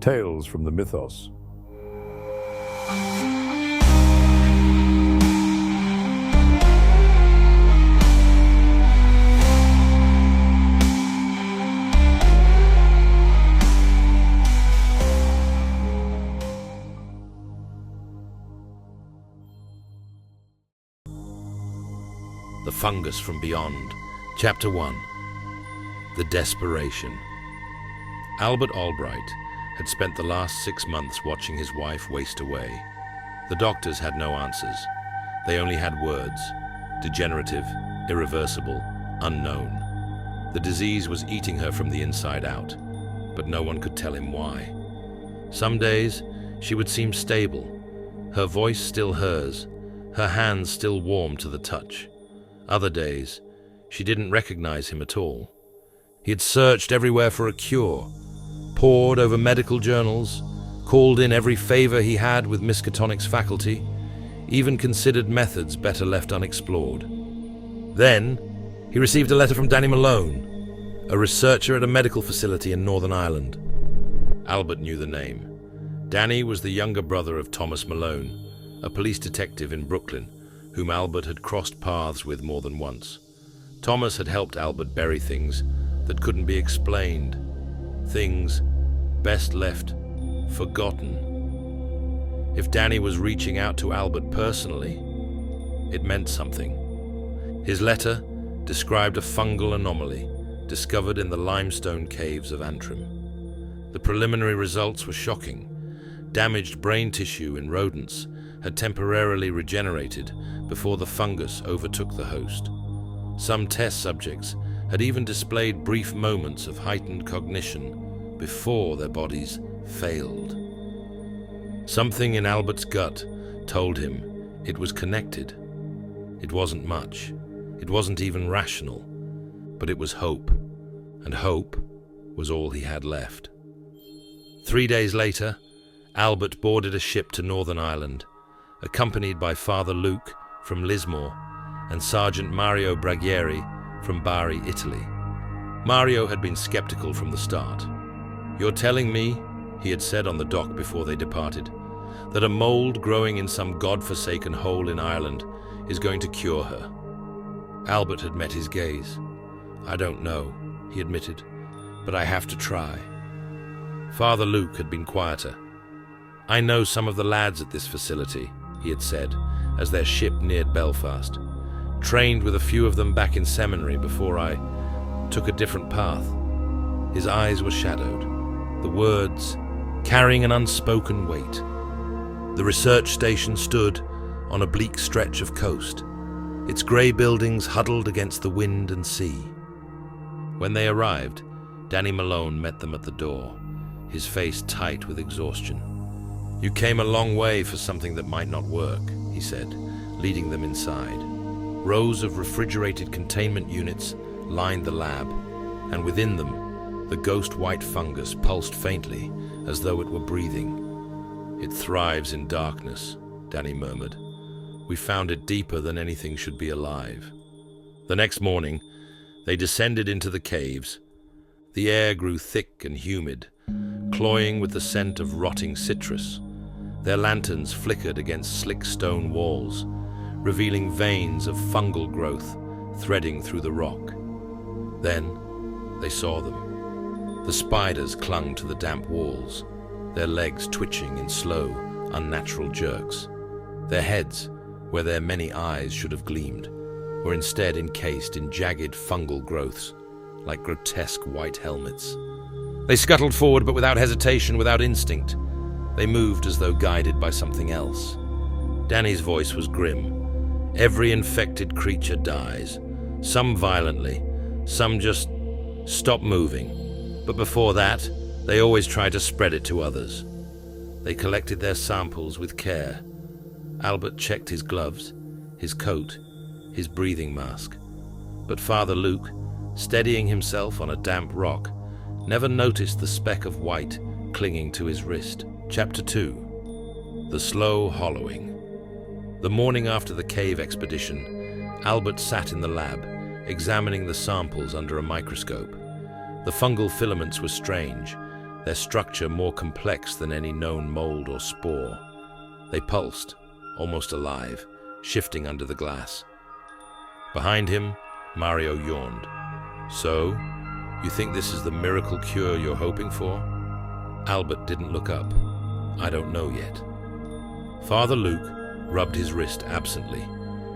Tales from the Mythos. The Fungus from Beyond, Chapter 1. The Desperation. Albert Albright had spent the last 6 months watching his wife waste away. The doctors had no answers. They only had words: degenerative, irreversible, unknown. The disease was eating her from the inside out, but no one could tell him why. Some days she would seem stable, her voice still hers, her hands still warm to the touch. Other days, she didn't recognize him at all. He had searched everywhere for a cure, pored over medical journals, called in every favor he had with Miskatonic's faculty, even considered methods better left unexplored. Then, he received a letter from Danny Malone, a researcher at a medical facility in Northern Ireland. Albert knew the name. Danny was the younger brother of Thomas Malone, a police detective in Brooklyn, whom Albert had crossed paths with more than once. Thomas had helped Albert bury things that couldn't be explained, things best left forgotten. If Danny was reaching out to Albert personally, it meant something. His letter described a fungal anomaly discovered in the limestone caves of Antrim. The preliminary results were shocking. Damaged brain tissue in rodents had temporarily regenerated before the fungus overtook the host. Some test subjects had even displayed brief moments of heightened cognition before their bodies failed. Something in Albert's gut told him it was connected. It wasn't much. It wasn't even rational. But it was hope. And hope was all he had left. 3 days later, Albert boarded a ship to Northern Ireland, accompanied by Father Luke from Lismore and Sergeant Mario Bragieri from Bari, Italy. Mario had been skeptical from the start. "You're telling me," he had said on the dock before they departed, "that a mold growing in some god-forsaken hole in Ireland is going to cure her?" Albert had met his gaze. "I don't know," he admitted, "but I have to try." Father Luke had been quieter. "I know some of the lads at this facility," he had said, as their ship neared Belfast. "Trained with a few of them back in seminary before I took a different path." His eyes were shadowed, the words carrying an unspoken weight. The research station stood on a bleak stretch of coast, its grey buildings huddled against the wind and sea. When they arrived, Danny Malone met them at the door, his face tight with exhaustion. "You came a long way for something that might not work," he said, leading them inside. Rows of refrigerated containment units lined the lab, and within them, the ghost-white fungus pulsed faintly as though it were breathing. "It thrives in darkness," Danny murmured. "We found it deeper than anything should be alive." The next morning, they descended into the caves. The air grew thick and humid, cloying with the scent of rotting citrus. Their lanterns flickered against slick stone walls, revealing veins of fungal growth threading through the rock. Then they saw them. The spiders clung to the damp walls, their legs twitching in slow, unnatural jerks. Their heads, where their many eyes should have gleamed, were instead encased in jagged fungal growths, like grotesque white helmets. They scuttled forward, but without hesitation, without instinct. They moved as though guided by something else. Danny's voice was grim. "Every infected creature dies, some violently, some just stop moving. But before that, they always try to spread it to others." They collected their samples with care. Albert checked his gloves, his coat, his breathing mask. But Father Luke, steadying himself on a damp rock, never noticed the speck of white clinging to his wrist. Chapter 2. The Slow Hollowing. The morning after the cave expedition, Albert sat in the lab, examining the samples under a microscope. The fungal filaments were strange, their structure more complex than any known mold or spore. They pulsed, almost alive, shifting under the glass. Behind him, Mario yawned. "So, you think this is the miracle cure you're hoping for?" Albert didn't look up. "I don't know yet." Father Luke rubbed his wrist absently,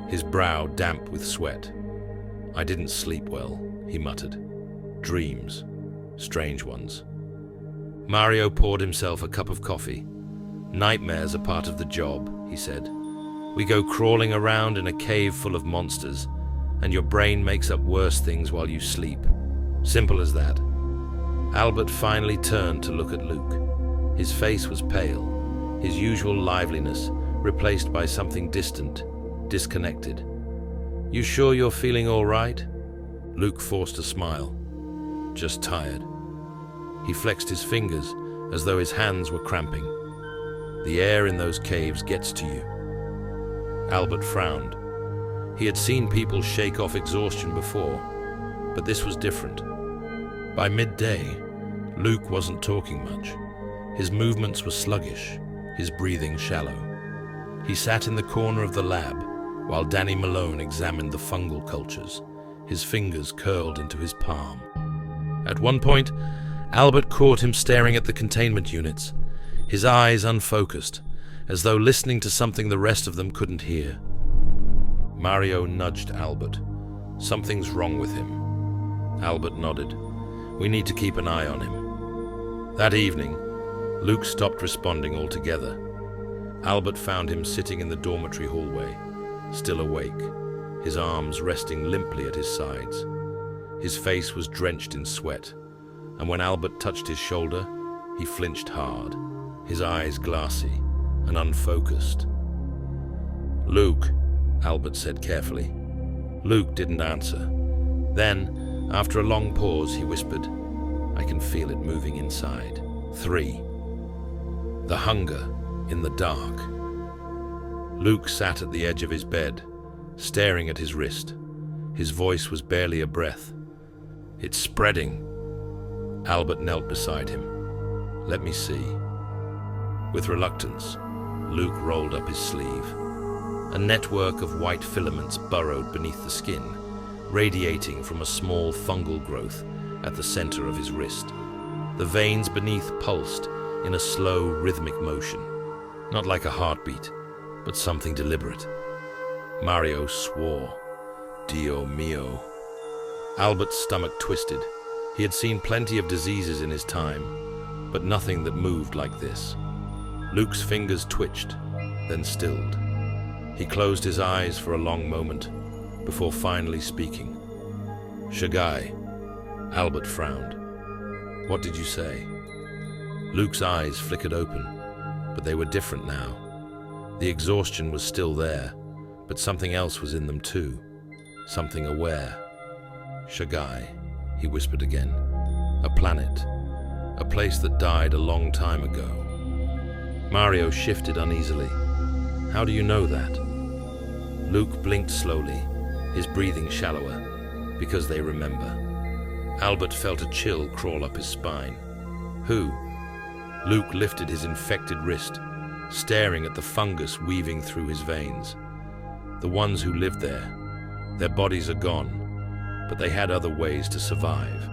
his brow damp with sweat. "I didn't sleep well," he muttered. "Dreams. Strange ones." Mario poured himself a cup of coffee. "Nightmares are part of the job," he said. "We go crawling around in a cave full of monsters, and your brain makes up worse things while you sleep. Simple as that." Albert finally turned to look at Luke. His face was pale, his usual liveliness replaced by something distant, disconnected. "You sure you're feeling all right?" Luke forced a smile. "Just tired." He flexed his fingers as though his hands were cramping. "The air in those caves gets to you." Albert frowned. He had seen people shake off exhaustion before, but this was different. By midday, Luke wasn't talking much. His movements were sluggish, his breathing shallow. He sat in the corner of the lab while Danny Malone examined the fungal cultures, his fingers curled into his palm. At one point, Albert caught him staring at the containment units, his eyes unfocused, as though listening to something the rest of them couldn't hear. Mario nudged Albert. "Something's wrong with him." Albert nodded. "We need to keep an eye on him." That evening, Luke stopped responding altogether. Albert found him sitting in the dormitory hallway, still awake, his arms resting limply at his sides. His face was drenched in sweat, and when Albert touched his shoulder, he flinched hard, his eyes glassy and unfocused. "Luke," Albert said carefully. Luke didn't answer. Then, after a long pause, he whispered, "I can feel it moving inside. 3. The hunger in the dark." Luke sat at the edge of his bed, staring at his wrist. His voice was barely a breath. "It's spreading." Albert knelt beside him. "Let me see." With reluctance, Luke rolled up his sleeve. A network of white filaments burrowed beneath the skin, radiating from a small fungal growth at the center of his wrist. The veins beneath pulsed in a slow, rhythmic motion, not like a heartbeat, but something deliberate. Mario swore. "Dio mio." Albert's stomach twisted. He had seen plenty of diseases in his time, but nothing that moved like this. Luke's fingers twitched, then stilled. He closed his eyes for a long moment, before finally speaking. "Shagai." Albert frowned. "What did you say?" Luke's eyes flickered open, but they were different now. The exhaustion was still there, but something else was in them too, something aware. "Shagai," he whispered again. "A planet, a place that died a long time ago." Mario shifted uneasily. "How do you know that?" Luke blinked slowly, his breathing shallower, "Because they remember." Albert felt a chill crawl up his spine. "Who?" Luke lifted his infected wrist, staring at the fungus weaving through his veins. "The ones who lived there. Their bodies are gone, but they had other ways to survive."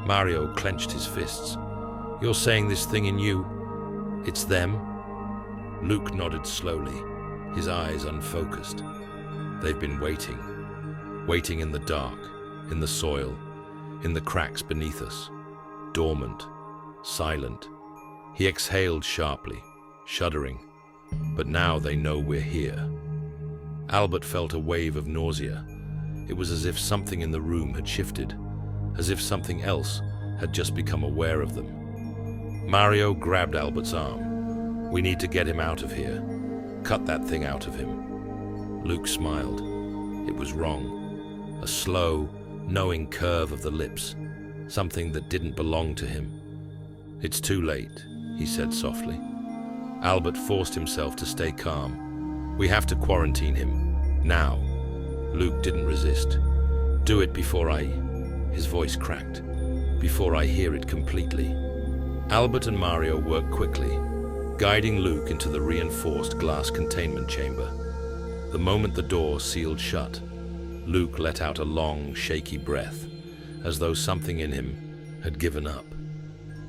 Mario clenched his fists. "You're saying this thing in you, it's them?" Luke nodded slowly, his eyes unfocused. "They've been waiting in the dark, in the soil, in the cracks beneath us, dormant, silent." He exhaled sharply, shuddering. "But now they know we're here." Albert felt a wave of nausea. It was as if something in the room had shifted, as if something else had just become aware of them. Mario grabbed Albert's arm. "We need to get him out of here. Cut that thing out of him." Luke smiled. It was wrong. A slow, knowing curve of the lips, something that didn't belong to him. "It's too late," he said softly. Albert forced himself to stay calm. "We have to quarantine him. Now." Luke didn't resist. "Do it before I..." His voice cracked. "Before I hear it completely." Albert and Mario worked quickly, guiding Luke into the reinforced glass containment chamber. The moment the door sealed shut, Luke let out a long, shaky breath, as though something in him had given up.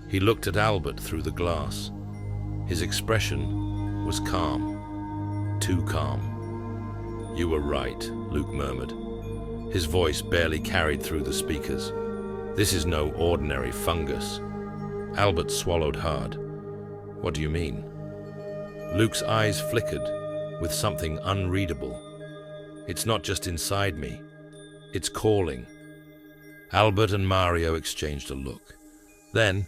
He looked at Albert through the glass. His expression was calm, too calm. "You were right," Luke murmured. His voice barely carried through the speakers. "This is no ordinary fungus." Albert swallowed hard. "What do you mean?" Luke's eyes flickered with something unreadable. "It's not just inside me. It's calling." Albert and Mario exchanged a look. Then,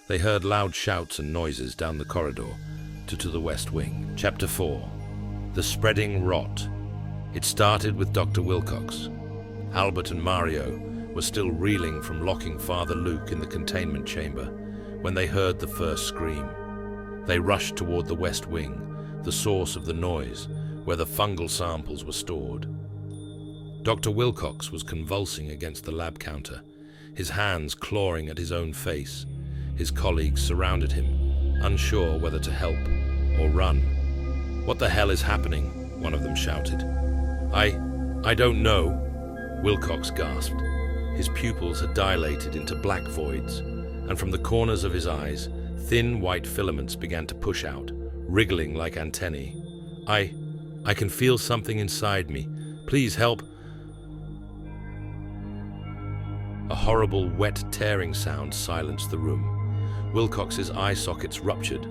they heard loud shouts and noises down the corridor to the west wing. Chapter 4. The Spreading Rot. It started with Dr. Wilcox. Albert and Mario were still reeling from locking Father Luke in the containment chamber when they heard the first scream. They rushed toward the west wing, the source of the noise, where the fungal samples were stored. Dr. Wilcox was convulsing against the lab counter, his hands clawing at his own face. His colleagues surrounded him, unsure whether to help or run. "What the hell is happening?" one of them shouted. I don't know," Wilcox gasped. His pupils had dilated into black voids, and from the corners of his eyes, thin white filaments began to push out, wriggling like antennae. I can feel something inside me. Please help." A horrible, wet, tearing sound silenced the room. Wilcox's eye sockets ruptured,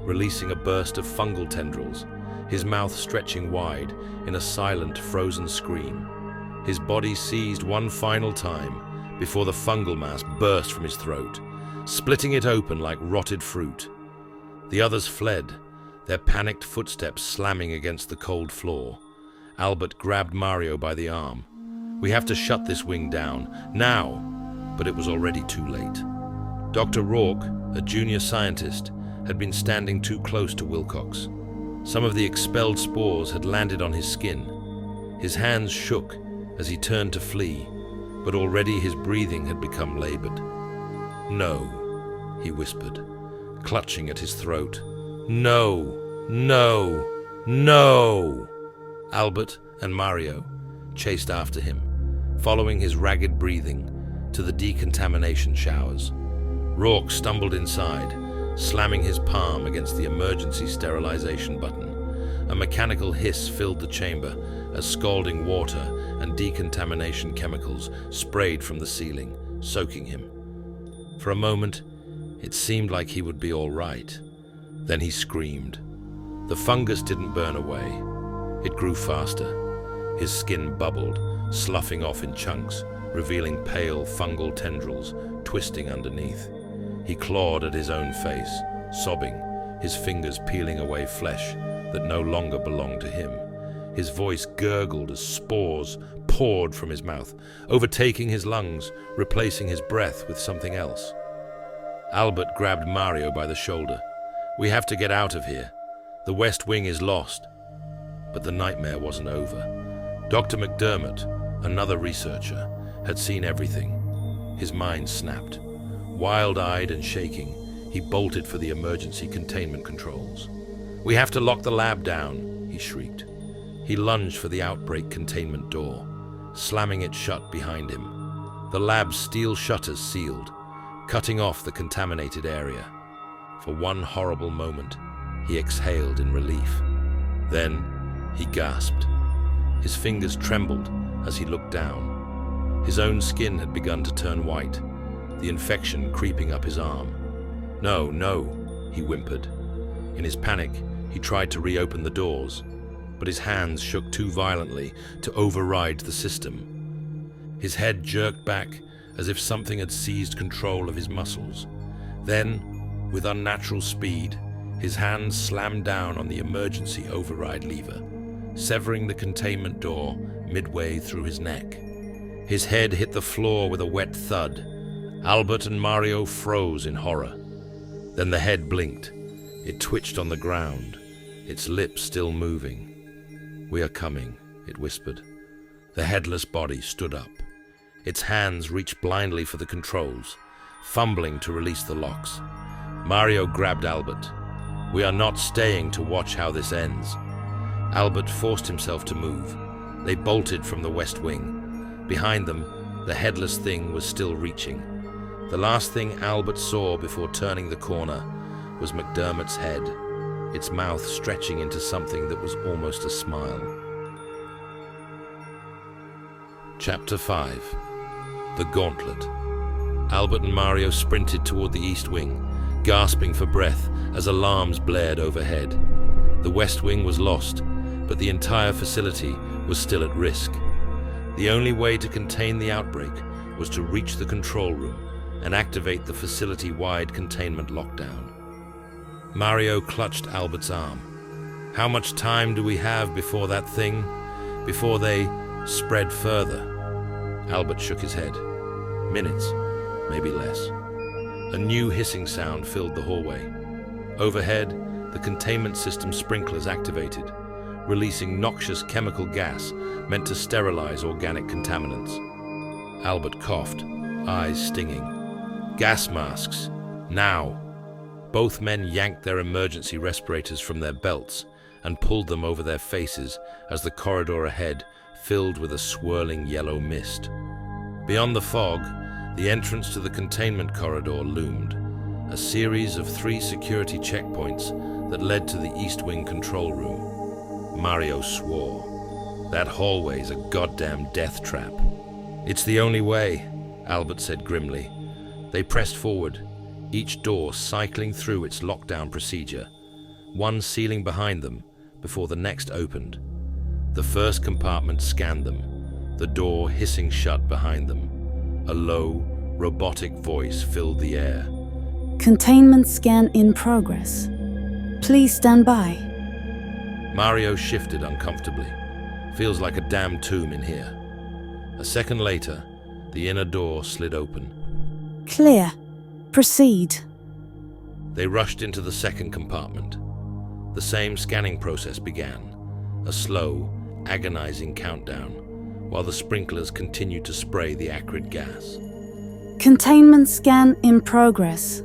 releasing a burst of fungal tendrils, his mouth stretching wide in a silent, frozen scream. His body seized one final time before the fungal mass burst from his throat, splitting it open like rotted fruit. The others fled, their panicked footsteps slamming against the cold floor. Albert grabbed Mario by the arm. "We have to shut this wing down, now!" But it was already too late. Dr. Rourke, a junior scientist, had been standing too close to Wilcox. Some of the expelled spores had landed on his skin. His hands shook as he turned to flee, but already his breathing had become labored. "No," he whispered, clutching at his throat. "No, no, no!" Albert and Mario chased after him, following his ragged breathing to the decontamination showers. Rourke stumbled inside, slamming his palm against the emergency sterilization button. A mechanical hiss filled the chamber as scalding water and decontamination chemicals sprayed from the ceiling, soaking him. For a moment, it seemed like he would be all right. Then he screamed. The fungus didn't burn away. It grew faster. His skin bubbled, sloughing off in chunks, revealing pale fungal tendrils twisting underneath. He clawed at his own face, sobbing, his fingers peeling away flesh that no longer belonged to him. His voice gurgled as spores poured from his mouth, overtaking his lungs, replacing his breath with something else. Albert grabbed Mario by the shoulder. "We have to get out of here. The West Wing is lost." But the nightmare wasn't over. Dr. McDermott, another researcher, had seen everything. His mind snapped. Wild-eyed and shaking, he bolted for the emergency containment controls. "We have to lock the lab down," he shrieked. He lunged for the Outbreak containment door, slamming it shut behind him. The lab's steel shutters sealed, cutting off the contaminated area. For one horrible moment, he exhaled in relief. Then, he gasped. His fingers trembled as he looked down. His own skin had begun to turn white, the infection creeping up his arm. "No, no," he whimpered. In his panic, he tried to reopen the doors, but his hands shook too violently to override the system. His head jerked back as if something had seized control of his muscles. Then, with unnatural speed, his hands slammed down on the emergency override lever, severing the containment door midway through his neck. His head hit the floor with a wet thud. Albert and Mario froze in horror. Then the head blinked. It twitched on the ground, its lips still moving. "We are coming," it whispered. The headless body stood up. Its hands reached blindly for the controls, fumbling to release the locks. Mario grabbed Albert. "We are not staying to watch how this ends." Albert forced himself to move. They bolted from the west wing. Behind them, the headless thing was still reaching. The last thing Albert saw before turning the corner was McDermott's head, its mouth stretching into something that was almost a smile. Chapter 5. The Gauntlet. Albert and Mario sprinted toward the east wing, gasping for breath as alarms blared overhead. The west wing was lost, but the entire facility was still at risk. The only way to contain the outbreak was to reach the control room and activate the facility-wide containment lockdown. Mario clutched Albert's arm. "How much time do we have before that thing? Before they spread further?" Albert shook his head. "Minutes, maybe less." A new hissing sound filled the hallway. Overhead, the containment system sprinklers activated, releasing noxious chemical gas meant to sterilize organic contaminants. Albert coughed, eyes stinging. "Gas masks, now!" Both men yanked their emergency respirators from their belts and pulled them over their faces as the corridor ahead filled with a swirling yellow mist. Beyond the fog, the entrance to the containment corridor loomed, a series of 3 security checkpoints that led to the East Wing control room. Mario swore. "That hallway's a goddamn death trap." "It's the only way," Albert said grimly. They pressed forward, each door cycling through its lockdown procedure, one sealing behind them before the next opened. The first compartment scanned them, the door hissing shut behind them. A low, robotic voice filled the air. "Containment scan in progress. Please stand by." Mario shifted uncomfortably. "Feels like a damn tomb in here." A second later, the inner door slid open. "Clear. Proceed." They rushed into the second compartment. The same scanning process began, a slow, agonizing countdown, while the sprinklers continued to spray the acrid gas. "Containment scan in progress."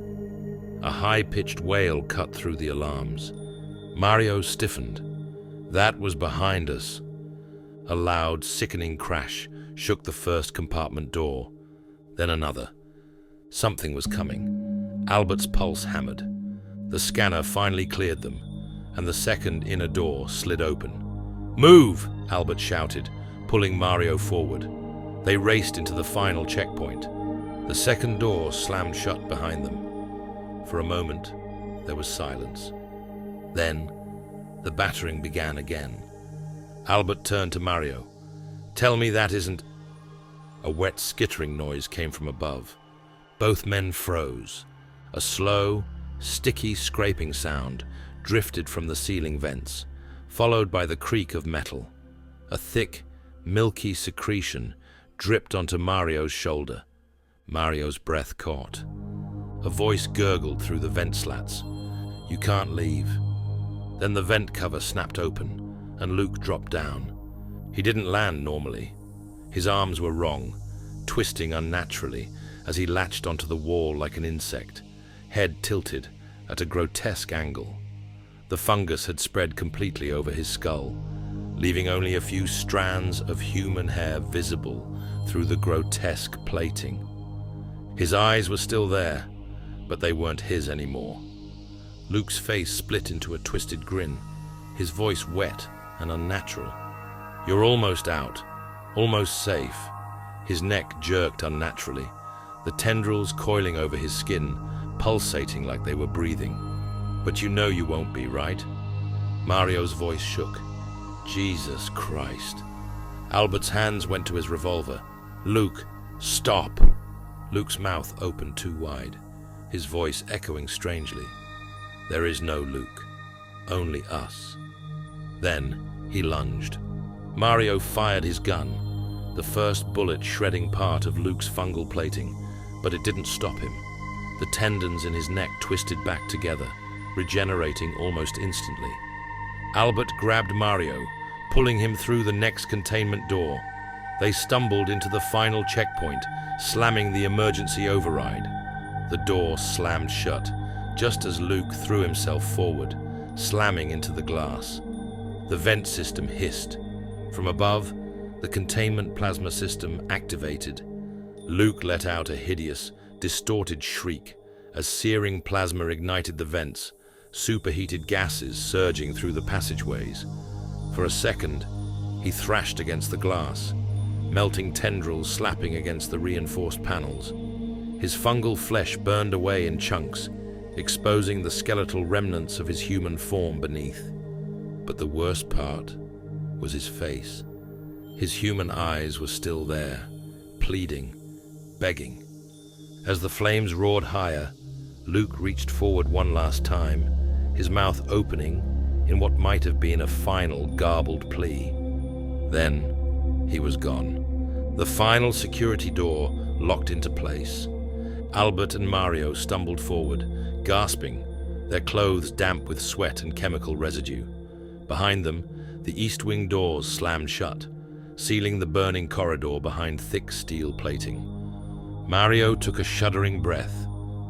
A high-pitched wail cut through the alarms. Mario stiffened. That was behind us. A loud, sickening crash shook the first compartment door, then another. Something was coming. Albert's pulse hammered. The scanner finally cleared them, and the second inner door slid open. "Move!" Albert shouted, pulling Mario forward. They raced into the final checkpoint. The second door slammed shut behind them. For a moment, there was silence. Then, the battering began again. Albert turned to Mario. "Tell me that isn't—" A wet skittering noise came from above. Both men froze. A slow, sticky scraping sound drifted from the ceiling vents, followed by the creak of metal. A thick, milky secretion dripped onto Mario's shoulder. Mario's breath caught. A voice gurgled through the vent slats. "You can't leave." Then the vent cover snapped open, and Luke dropped down. He didn't land normally. His arms were wrong, twisting unnaturally as he latched onto the wall like an insect, head tilted at a grotesque angle. The fungus had spread completely over his skull, leaving only a few strands of human hair visible through the grotesque plating. His eyes were still there, but they weren't his anymore. Luke's face split into a twisted grin, his voice wet and unnatural. "You're almost out, almost safe." His neck jerked unnaturally, the tendrils coiling over his skin, pulsating like they were breathing. "But you know you won't be, right?" Mario's voice shook. "Jesus Christ." Albert's hands went to his revolver. "Luke, stop!" Luke's mouth opened too wide, his voice echoing strangely. "There is no Luke, only us." Then he lunged. Mario fired his gun, the first bullet shredding part of Luke's fungal plating, but it didn't stop him. The tendons in his neck twisted back together, regenerating almost instantly. Albert grabbed Mario, pulling him through the next containment door. They stumbled into the final checkpoint, slamming the emergency override. The door slammed shut, just as Luke threw himself forward, slamming into the glass. The vent system hissed. From above, the containment plasma system activated. Luke let out a hideous, distorted shriek as searing plasma ignited the vents, superheated gases surging through the passageways. For a second, he thrashed against the glass, melting tendrils slapping against the reinforced panels. His fungal flesh burned away in chunks, exposing the skeletal remnants of his human form beneath. But the worst part was his face. His human eyes were still there, pleading, begging. As the flames roared higher, Luke reached forward one last time, his mouth opening in what might have been a final, garbled plea. Then he was gone. The final security door locked into place. Albert and Mario stumbled forward, gasping, their clothes damp with sweat and chemical residue. Behind them, the east wing doors slammed shut, sealing the burning corridor behind thick steel plating. Mario took a shuddering breath,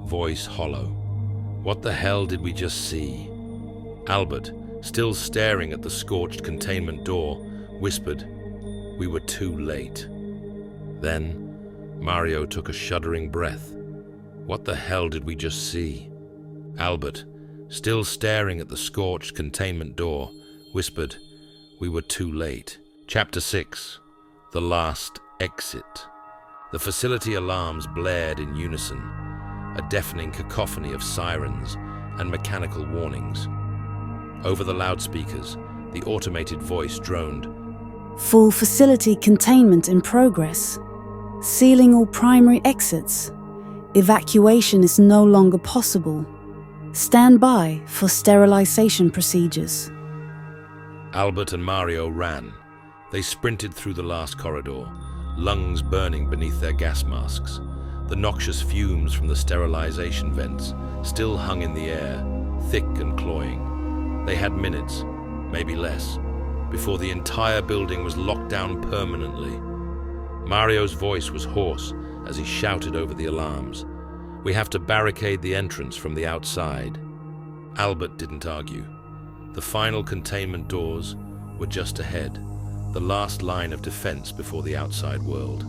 voice hollow. What the hell did we just see? Albert, still staring at the scorched containment door, whispered, "We were too late." Then, Mario took a shuddering breath. What the hell did we just see? Albert, still staring at the scorched containment door, whispered, "We were too late." Chapter 6. The Last Exit. The facility alarms blared in unison, a deafening cacophony of sirens and mechanical warnings. Over the loudspeakers, the automated voice droned, Full facility containment in progress. Sealing all primary exits. Evacuation is no longer possible. Stand by for sterilization procedures. Albert and Mario ran. They sprinted through the last corridor, lungs burning beneath their gas masks. The noxious fumes from the sterilization vents still hung in the air, thick and cloying. They had minutes, maybe less, before the entire building was locked down permanently. Mario's voice was hoarse as he shouted over the alarms. "We have to barricade the entrance from the outside." Albert didn't argue. The final containment doors were just ahead, the last line of defense before the outside world.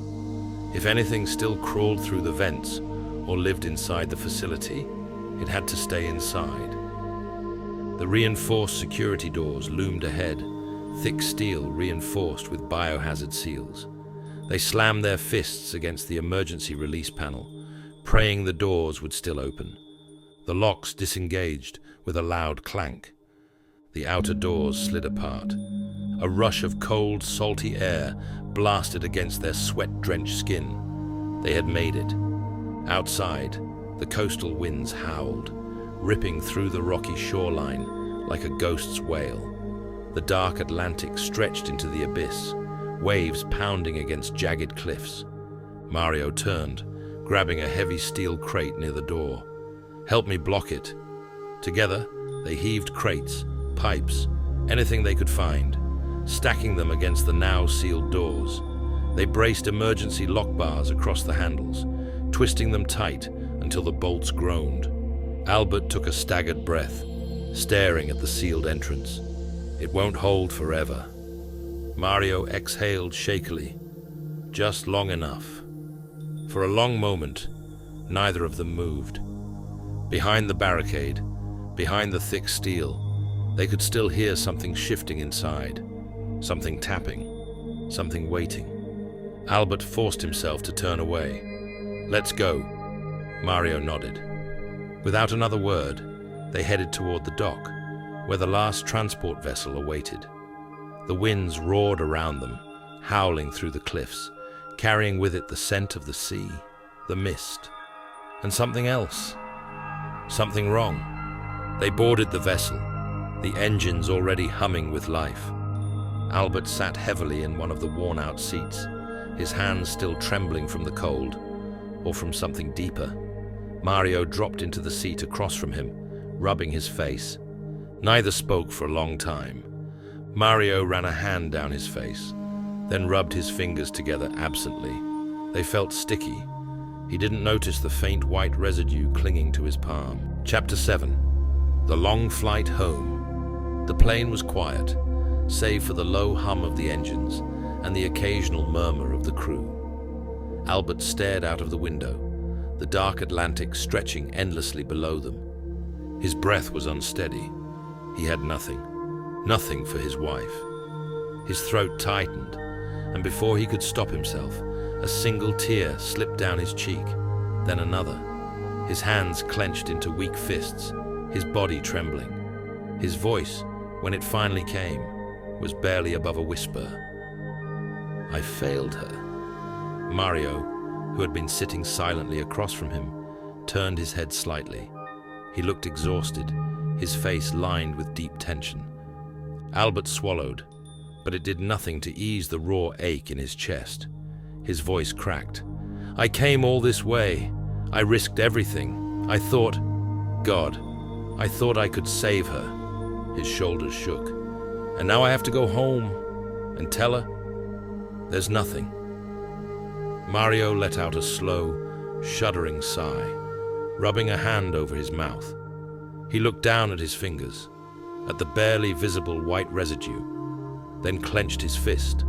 If anything still crawled through the vents or lived inside the facility, it had to stay inside. The reinforced security doors loomed ahead, thick steel reinforced with biohazard seals. They slammed their fists against the emergency release panel, praying the doors would still open. The locks disengaged with a loud clank. The outer doors slid apart. A rush of cold, salty air blasted against their sweat-drenched skin. They had made it. Outside, the coastal winds howled, ripping through the rocky shoreline like a ghost's wail. The dark Atlantic stretched into the abyss, waves pounding against jagged cliffs. Mario turned, grabbing a heavy steel crate near the door. "Help me block it." Together, they heaved crates, pipes, anything they could find, stacking them against the now sealed doors. They braced emergency lock bars across the handles, twisting them tight until the bolts groaned. Albert took a staggered breath, staring at the sealed entrance. It won't hold forever. Mario exhaled shakily, just long enough. For a long moment, neither of them moved. Behind the barricade, behind the thick steel, they could still hear something shifting inside, something tapping, something waiting. Albert forced himself to turn away. "Let's go." Mario nodded. Without another word, they headed toward the dock, where the last transport vessel awaited. The winds roared around them, howling through the cliffs, carrying with it the scent of the sea, the mist, and something else. Something wrong. They boarded the vessel, the engines already humming with life. Albert sat heavily in one of the worn-out seats, his hands still trembling from the cold, or from something deeper. Mario dropped into the seat across from him, rubbing his face. Neither spoke for a long time. Mario ran a hand down his face, then rubbed his fingers together absently. They felt sticky. He didn't notice the faint white residue clinging to his palm. Chapter 7. The Long Flight Home. The plane was quiet, save for the low hum of the engines and the occasional murmur of the crew. Albert stared out of the window, the dark Atlantic stretching endlessly below them. His breath was unsteady. He had nothing for his wife. His throat tightened, and before he could stop himself, a single tear slipped down his cheek, then another. His hands clenched into weak fists, his body trembling. His voice, when it finally came, was barely above a whisper. "I failed her." Mario, who had been sitting silently across from him, turned his head slightly. He looked exhausted, his face lined with deep tension. Albert swallowed, but it did nothing to ease the raw ache in his chest. His voice cracked. "I came all this way. I risked everything. I thought I could save her." His shoulders shook. "And now I have to go home and tell her there's nothing." Mario let out a slow, shuddering sigh, rubbing a hand over his mouth. He looked down at his fingers, at the barely visible white residue, then clenched his fist.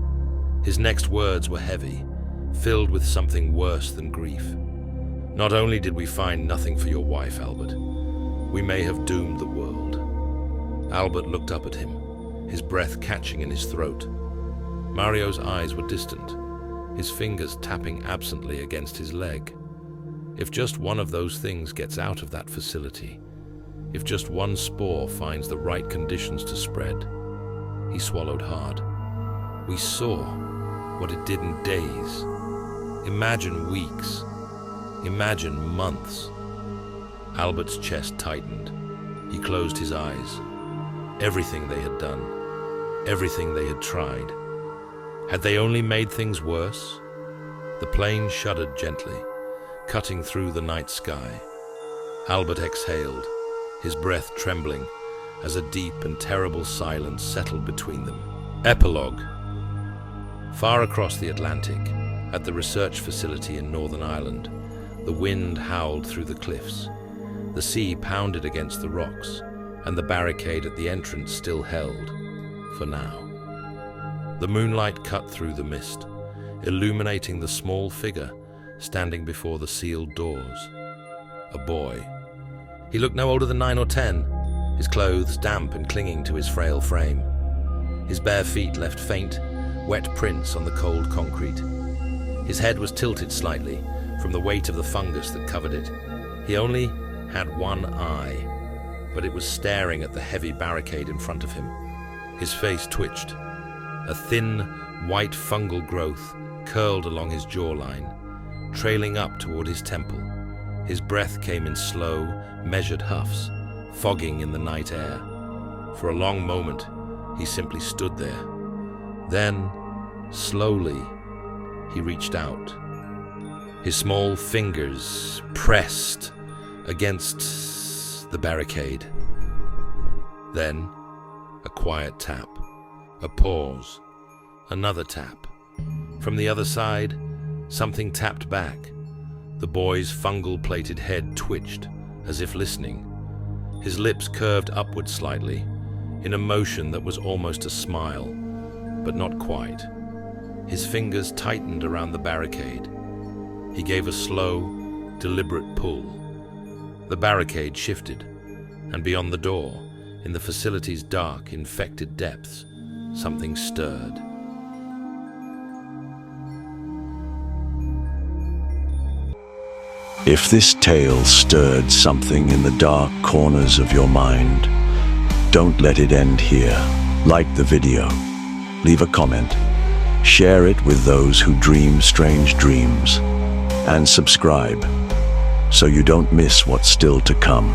His next words were heavy, filled with something worse than grief. "Not only did we find nothing for your wife, Albert, we may have doomed the world." Albert looked up at him, his breath catching in his throat. Mario's eyes were distant, his fingers tapping absently against his leg. If just one of those things gets out of that facility, if just one spore finds the right conditions to spread. He swallowed hard. We saw what it did in days. Imagine weeks. Imagine months. Albert's chest tightened. He closed his eyes. Everything they had done, everything they had tried. Had they only made things worse? The plane shuddered gently, cutting through the night sky. Albert exhaled, his breath trembling as a deep and terrible silence settled between them. Epilogue. Far across the Atlantic, at the research facility in Northern Ireland, the wind howled through the cliffs. The sea pounded against the rocks, and the barricade at the entrance still held, for now. The moonlight cut through the mist, illuminating the small figure standing before the sealed doors. A boy. He looked no older than 9 or 10, his clothes damp and clinging to his frail frame. His bare feet left faint, wet prints on the cold concrete. His head was tilted slightly from the weight of the fungus that covered it. He only had one eye, but it was staring at the heavy barricade in front of him. His face twitched. A thin, white fungal growth curled along his jawline, trailing up toward his temple. His breath came in slow, measured huffs, fogging in the night air. For a long moment, he simply stood there. Then, slowly, he reached out. His small fingers pressed against the barricade. Then, a quiet tap, a pause, another tap. From the other side, something tapped back. The boy's fungal-plated head twitched, as if listening. His lips curved upward slightly, in a motion that was almost a smile, but not quite. His fingers tightened around the barricade. He gave a slow, deliberate pull. The barricade shifted, and beyond the door, in the facility's dark, infected depths, something stirred. If this tale stirred something in the dark corners of your mind, don't let it end here. Like the video, leave a comment, share it with those who dream strange dreams, and subscribe so you don't miss what's still to come.